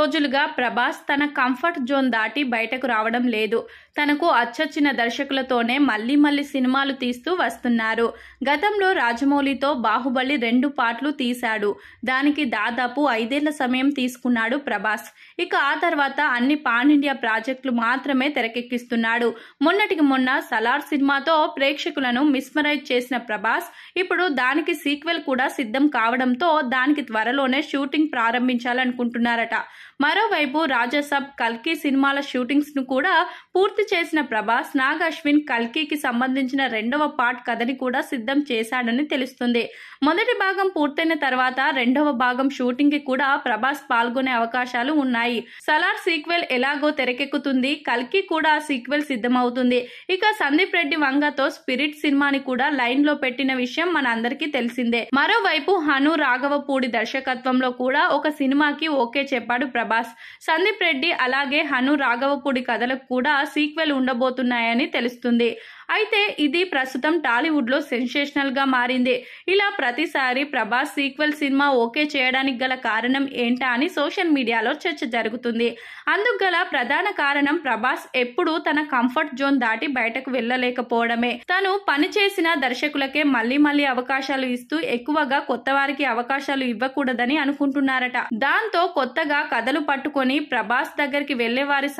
రోజులుగా ప్రభాస్ తన comfort zone దాటి బయటకు రావడం లేదు. తనకు అచ్చొచ్చిన దర్శకులతోనే మళ్లీ సినిమాలు తీస్తూ వస్తున్నారు. గతంలో రాజమౌళితో బాహుబలి 2 పార్ట్లు తీశాడు. దానికి దాదాపు 5 ఏళ్ల సమయం తీసుకున్నాడు ప్రభాస్. ఇక ఆ తర్వాత అన్ని పాన్ ఇండియా ప్రాజెక్టులు మాత్రమే తెరకెక్కిస్తున్నాడు. మొన్నటికి మొన్న సలార్ సినిమాతో ప్రేక్షకులను మిస్మరైజ్ చేసిన ప్రభాస్ ఇప్పుడు దానికి సీక్వెల్ కూడా సిద్ధం కావడంతో దానికి త్వరలోనే షూటింగ్ ప్రారంభించాలనుకుంటున్నారట. మరోవైపు రాజాసాబ్, కల్కి సినిమాల షూటింగ్స్ ను కూడా పూర్తి చేసిన ప్రభాస్ నాగ్ అశ్విన్ కల్కికి సంబంధించిన 2వ పార్ట్ కథని కూడా సిద్ధం చేశాడని తెలుస్తుంది. మొదటి భాగం పూర్తయిన తర్వాత 2వ భాగం షూటింగ్ కి కూడా ప్రభాస్ పాల్గొనే అవకాశాలు ఉన్నాయి. సలార్ సీక్వెల్ ఎలాగో తెరకెక్కుతుంది. కల్కి కూడా సీక్వెల్ సిద్ధమవుతుంది. ఇక సందీప్ రెడ్డి వంగతో స్పిరిట్ సినిమాని కూడా లైన్ లో పెట్టిన విషయం మన అందరికీ తెలిసిందే. మరోవైపు హను రాఘవపూడి దర్శకత్వంలో కూడా ఒక సినిమాకి ఓకే చెప్పాడు ప్రభాస్. సందీప్ రెడ్డి అలాగే హను రాఘవపూడి కథలకు కూడా సీక్వెల్ ఉండబోతున్నాయని తెలుస్తుంది. అయితే ఇది ప్రస్తుతం టాలీవుడ్ లో సెన్సేషనల్ గా మారింది. ఇలా ప్రతిసారి ప్రభాస్ సీక్వెల్ సినిమా ఓకే చేయడానికి గల కారణం ఏంటా అని సోషల్ మీడియాలో చర్చ జరుగుతుంది. అందుకు గల ప్రధాన కారణం ప్రభాస్ ఎప్పుడూ తన కంఫర్ట్ జోన్ దాటి బయటకు వెళ్లలేకపోవడమే. తను పనిచేసిన దర్శకులకే మళ్లీ అవకాశాలు ఇస్తూ ఎక్కువగా కొత్త వారికి అవకాశాలు ఇవ్వకూడదని అనుకుంటున్నారట. దాంతో కొత్తగా కథలు పట్టుకొని ప్రభాస్ దగ్గరికి వెళ్లే వారి